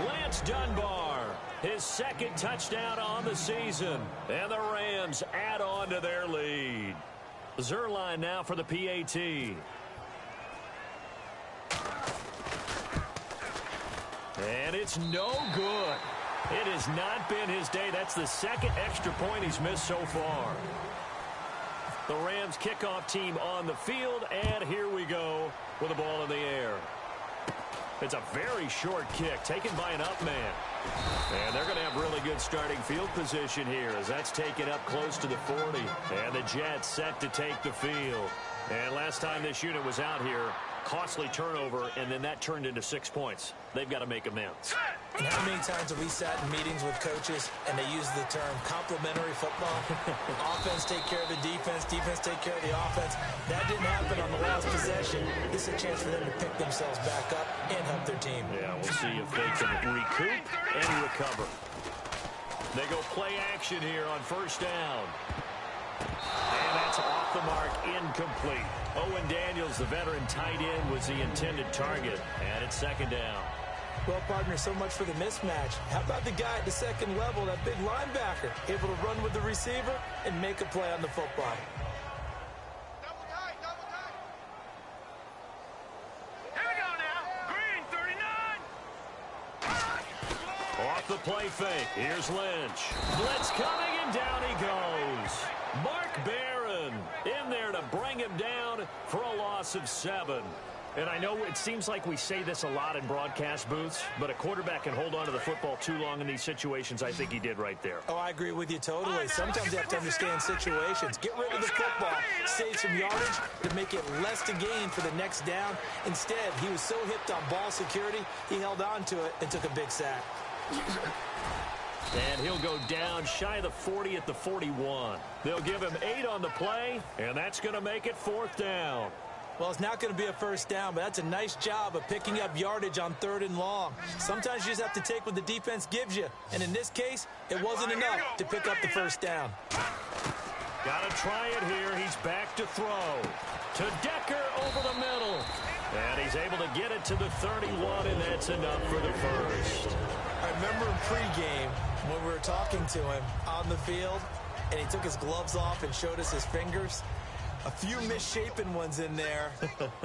Lance Dunbar, his 2nd touchdown on the season. And the Rams add on to their lead. Zerline now for the PAT. And it's no good. It has not been his day. That's the 2nd extra point he's missed so far. The Rams kickoff team on the field, and here we go with the ball in the air. It's a very short kick taken by an up man. And they're going to have really good starting field position here as that's taken up close to the 40. And the Jets set to take the field. And last time this unit was out here, costly turnover, and then that turned into 6 points. They've got to make amends. And how many times have we sat in meetings with coaches and they use the term complementary football? Offense take care of the defense, defense take care of the offense. That didn't happen on the last possession. This is a chance for them to pick themselves back up and help their team. Yeah, we'll see if they can recoup and recover. They go play action here on 1st down. And that's off the mark, incomplete. Owen Daniels, the veteran tight end, was the intended target. And it's 2nd down. Well, partner, so much for the mismatch. How about the guy at the 2nd level, that big linebacker, able to run with the receiver and make a play on the football? Double tight, double tight. Here we go now. Green, 39. Off the play fake. Here's Lynch. Blitz coming, and down he goes. Mark Barron in there to bring him down for a loss of 7. And I know it seems like we say this a lot in broadcast booths, but a quarterback can hold on to the football too long in these situations. I think he did right there. Oh, I agree with you totally. Sometimes you have to understand situations. Get rid of the football, save some yardage to make it less to gain for the next down. Instead, he was so hipped on ball security, he held on to it and took a big sack. And he'll go down shy of the 40 at the 41. They'll give him 8 on the play, and that's going to make it 4th down. Well, it's not going to be a 1st down, but that's a nice job of picking up yardage on 3rd and long. Sometimes you just have to take what the defense gives you. And in this case, it wasn't enough to pick up the 1st down. Got to try it here. He's back to throw. To Decker over the middle. And he's able to get it to the 31, and that's enough for the 1st. I remember in pregame when we were talking to him on the field, and he took his gloves off and showed us his fingers. A few misshapen ones in there,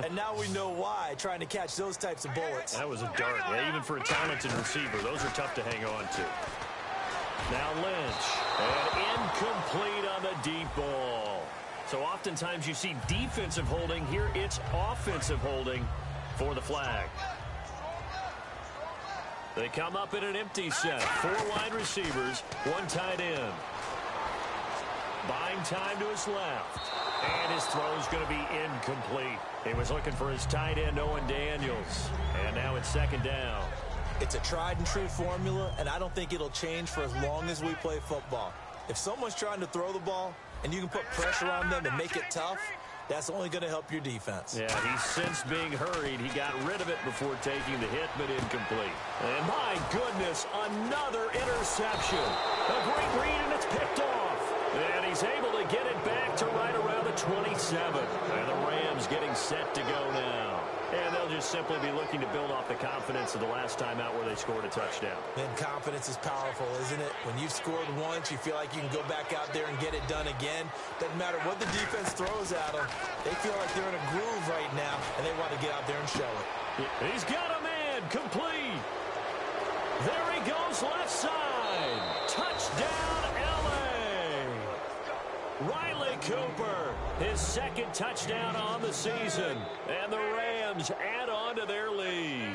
and now we know why, trying to catch those types of bullets. That was a dart. Yeah, even for a talented receiver, those are tough to hang on to. Now Lynch, and incomplete on the deep ball. So oftentimes you see defensive holding. Here it's offensive holding for the flag. They come up in an empty set. 4 wide receivers, 1 tight end. Buying time to his left. And his throw is going to be incomplete. He was looking for his tight end, Owen Daniels. And now it's 2nd down. It's a tried-and-true formula, and I don't think it'll change for as long as we play football. If someone's trying to throw the ball, and you can put pressure on them and make it tough, that's only going to help your defense. Yeah, he's since being hurried. He got rid of it before taking the hit, but incomplete. And my goodness, another interception. A great read, and it's picked off. And he's able to get it back to right around the 27. And the Rams getting set to go now. And they'll just simply be looking to build off the confidence of the last time out where they scored a touchdown. And confidence is powerful, isn't it? When you've scored once, you feel like you can go back out there and get it done again. Doesn't matter what the defense throws at them. They feel like they're in a groove right now, and they want to get out there and show it. He's got a man, complete. There he goes, left side. Touchdown, L.A. Riley Cooper, his 2nd touchdown on the season. And the Rams add on to their lead.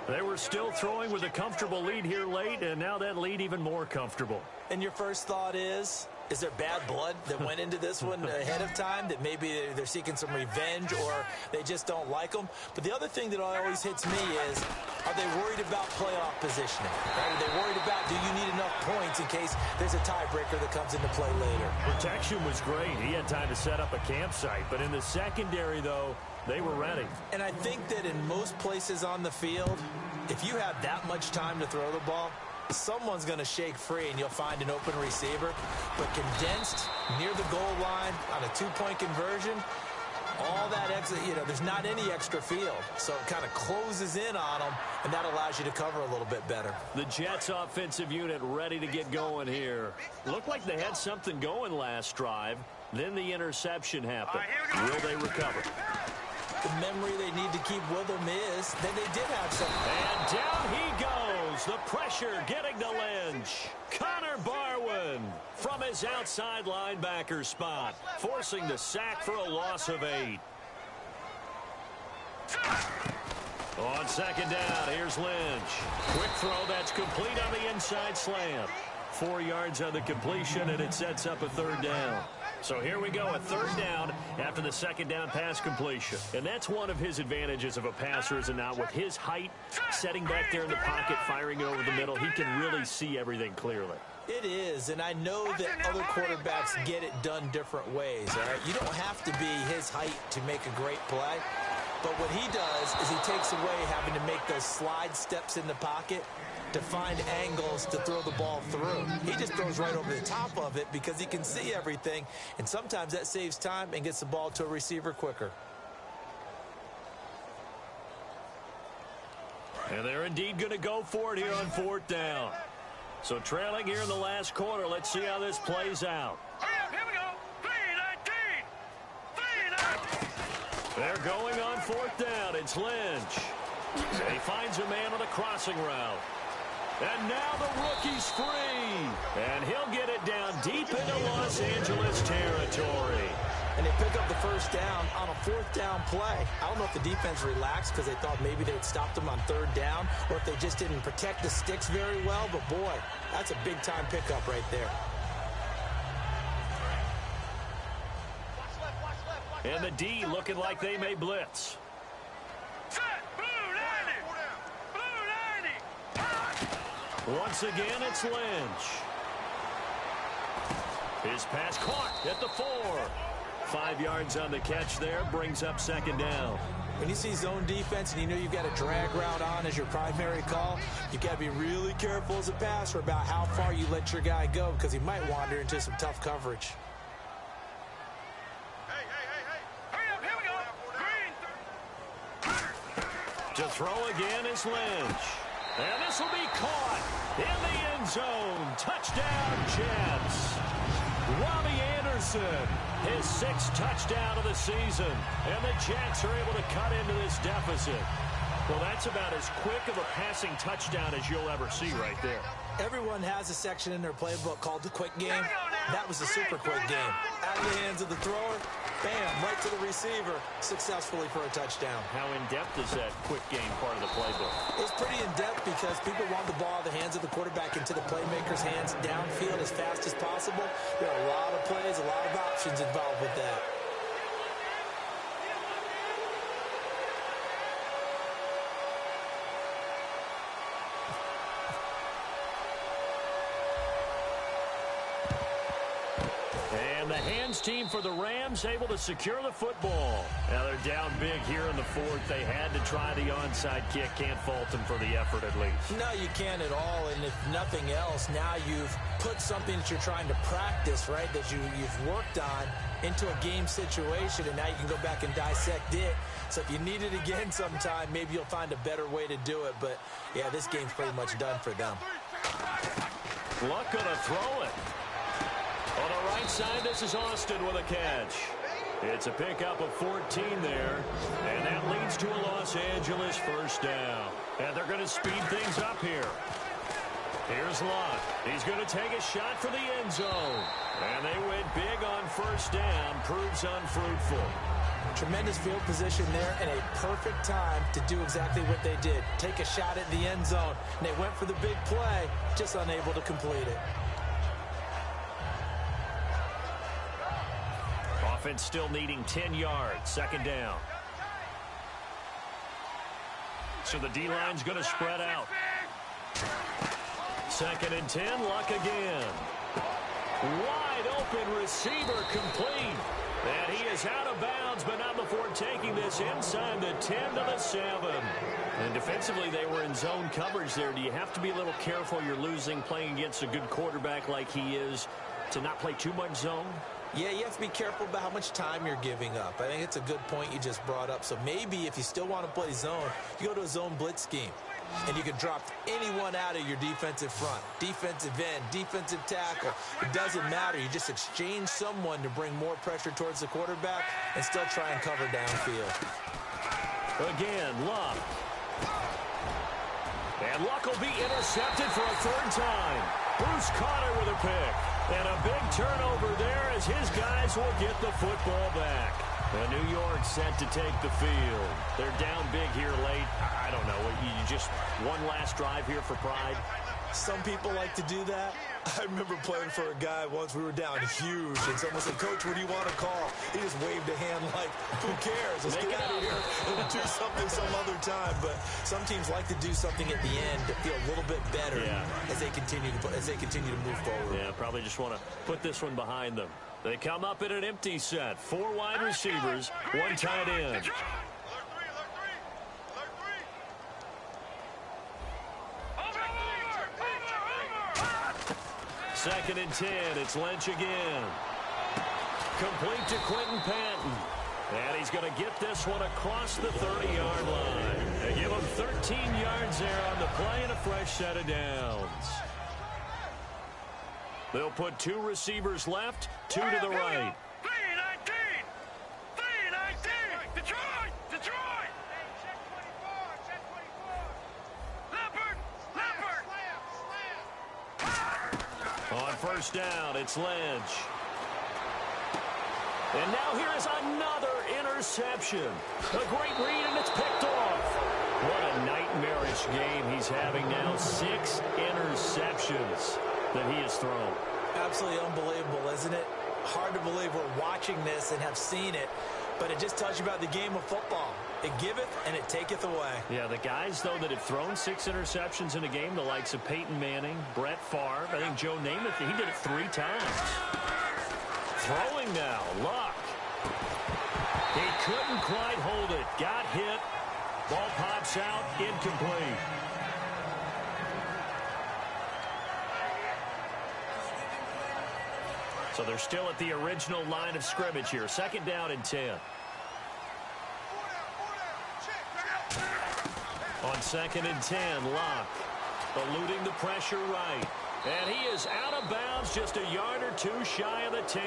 They were still throwing with a comfortable lead here late, and now that lead even more comfortable. And your first thought is there bad blood that went into this one ahead of time, that maybe they're seeking some revenge or they just don't like them? But the other thing that always hits me is, are they worried about playoff positioning? Right? Are they worried about, do you need enough points in case there's a tiebreaker that comes into play later? Protection was great. He had time to set up a campsite. But in the secondary, though, they were ready. And I think that in most places on the field, if you have that much time to throw the ball, someone's going to shake free and you'll find an open receiver. But condensed near the goal line on a 2-point conversion, all that extra, there's not any extra field. So it kind of closes in on them, and that allows you to cover a little bit better. The Jets offensive unit ready to get going here. Looked like they had something going last drive. Then the interception happened. Will they recover? The memory they need to keep with them is that they did have something. And down he goes. The pressure getting to Lynch. Connor Barwin from his outside linebacker spot, forcing the sack for a loss of 8. On 2nd down, here's Lynch. Quick throw that's complete on the inside slant. 4 yards on the completion, and it sets up a 3rd down. So here we go, a 3rd down after the 2nd down pass completion. And that's one of his advantages of a passer, is it not? With his height, setting back there in the pocket, firing it over the middle, he can really see everything clearly. It is, and I know that other quarterbacks get it done different ways, all right? You don't have to be his height to make a great play. But what he does is he takes away having to make those slide steps in the pocket to find angles to throw the ball through. He just throws right over the top of it because he can see everything, and sometimes that saves time and gets the ball to a receiver quicker. And they're indeed going to go for it here on 4th down. So trailing here in the last quarter, let's see how this plays out. Here we go. 3-19. They're going on 4th down. It's Lynch. He finds a man on a crossing route. And now the rookie's free. And he'll get it down deep into Los Angeles territory. And they pick up the 1st down on a 4th down play. I don't know if the defense relaxed because they thought maybe they'd stopped them on 3rd down, or if they just didn't protect the sticks very well. But, boy, that's a big-time pickup right there. And the D looking like they may blitz. Set. Blue 90. Blue 90. Once again, it's Lynch. His pass caught at the 4. 5 yards on the catch there, brings up 2nd down. When you see zone defense and you know you've got a drag route on as your primary call, you got to be really careful as a passer about how far you let your guy go because he might wander into some tough coverage. Hey. Hurry up. Here we go. Green. To throw again is Lynch. And this will be caught in the end zone. Touchdown, Jets. Robbie Anderson, his 6th touchdown of the season. And the Jets are able to cut into this deficit. Well, that's about as quick of a passing touchdown as you'll ever see right there. Everyone has a section in their playbook called the quick game. That was a super quick game. Out of the hands of the thrower, bam, right to the receiver, successfully for a touchdown. How in-depth is that quick game part of the playbook? It's pretty in-depth because people want the ball out of the hands of the quarterback into the playmaker's hands downfield as fast as possible. There are a lot of plays, a lot of options involved with that. And the hands team for the Rams able to secure the football. Now they're down big here in the 4th. They had to try the onside kick. Can't fault them for the effort at least. No, you can't at all. And if nothing else, now you've put something that you're trying to practice, right, that you've worked on into a game situation, and now you can go back and dissect it. So if you need it again sometime, maybe you'll find a better way to do it. But, yeah, this game's pretty much done for them. Luck gonna throw it. On the right side, this is Austin with a catch. It's a pickup of 14 there, and that leads to a Los Angeles first down. And they're going to speed things up here. Here's Luck. He's going to take a shot for the end zone. And they went big on first down, proves unfruitful. Tremendous field position there and a perfect time to do exactly what they did. Take a shot at the end zone. And they went for the big play, just unable to complete it. Offense still needing 10 yards. Second down. So the D-line's going to spread out. 2nd and 10. Luck again. Wide open receiver complete. And he is out of bounds, but not before taking this inside the 10 to the 7. And defensively, they were in zone coverage there. Do you have to be a little careful? You're losing playing against a good quarterback like he is to not play too much zone? Yeah, you have to be careful about how much time you're giving up. I think it's a good point you just brought up. So maybe if you still want to play zone, you go to a zone blitz scheme. And you can drop anyone out of your defensive front. Defensive end, defensive tackle. It doesn't matter. You just exchange someone to bring more pressure towards the quarterback and still try and cover downfield. Again, Luck. And Luck will be intercepted for a 3rd time. Bruce Conner with a pick. And a big turnover there as his guys will get the football back. And New York set to take the field. They're down big here late. I don't know. You just one last drive here for pride? Some people like to do that. I remember playing for a guy once. We were down huge, and someone said, "Coach, what do you want to call?" He just waved a hand like, "Who cares? Let's get out of here and do something some other time." But some teams like to do something at the end to feel a little bit better as they continue to move forward. Yeah, probably just want to put this one behind them. They come up in an empty set. 4 wide receivers, 1 tight end. 2nd and 10. It's Lynch again. Complete to Quentin Patton. And he's going to get this one across the 30-yard line. They give him 13 yards there on the play and a fresh set of downs. They'll put 2 receivers left, 2 to the right. 319! 319! Detroit! Detroit! Leopard! On first down, it's Lynch. And now here is another interception. A great read, and it's picked off. What a nightmarish game he's having now. 6 interceptions that he has thrown. Absolutely unbelievable, isn't it? Hard to believe we're watching this and have seen it, but it just tells you about the game of football. It giveth and it taketh away. Yeah, the guys, though, that have thrown 6 interceptions in a game, the likes of Peyton Manning, Brett Favre, I think Joe Namath, he did it 3 times. Throwing now, Luck. He couldn't quite hold it. Got hit. Ball pops out, incomplete. So they're still at the original line of scrimmage here. 2nd down and 10. On 2nd and 10, Locke. Eluding the pressure right. And he is out of bounds just a yard or two shy of the 10.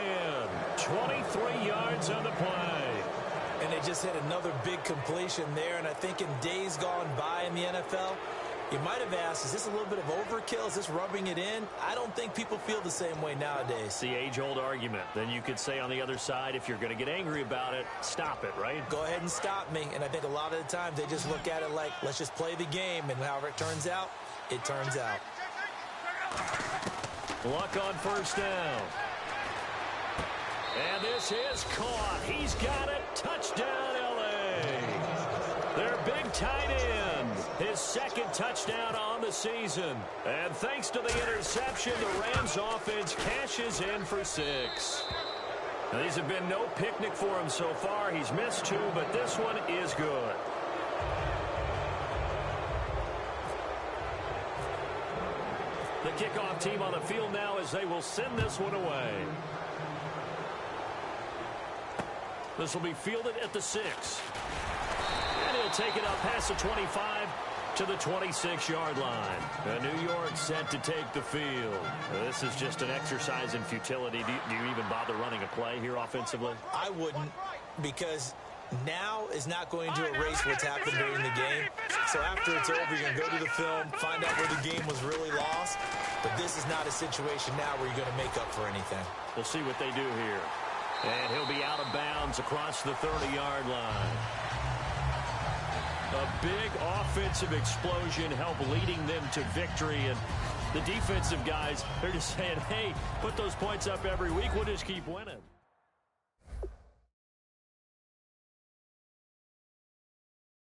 23 yards on the play. And they just hit another big completion there. And I think in days gone by in the NFL, you might have asked, is this a little bit of overkill? Is this rubbing it in? I don't think people feel the same way nowadays. It's the age-old argument. Then you could say on the other side, if you're going to get angry about it, stop it, right? Go ahead and stop me. And I think a lot of the times they just look at it like, let's just play the game. And however it turns out, it turns out. Luck on 1st down. And this is caught. He's got it. Touchdown, L.A. Their big tight end. His 2nd touchdown on the season. And thanks to the interception, the Rams offense cashes in for 6. Now, these have been no picnic for him so far. He's missed 2, but this one is good. The kickoff team on the field now as they will send this one away. This will be fielded at the 6. And he'll take it up past the 25 to the 26-yard line. New York set to take the field. This is just an exercise in futility. Do you even bother running a play here offensively? I wouldn't, because now is not going to erase what's happened during the game. So after it's over, you're going to go to the film, find out where the game was really lost. But this is not a situation now where you're going to make up for anything. We'll see what they do here. And he'll be out of bounds across the 30-yard line. A big offensive explosion helped leading them to victory. And the defensive guys, they're just saying, hey, put those points up every week. We'll just keep winning.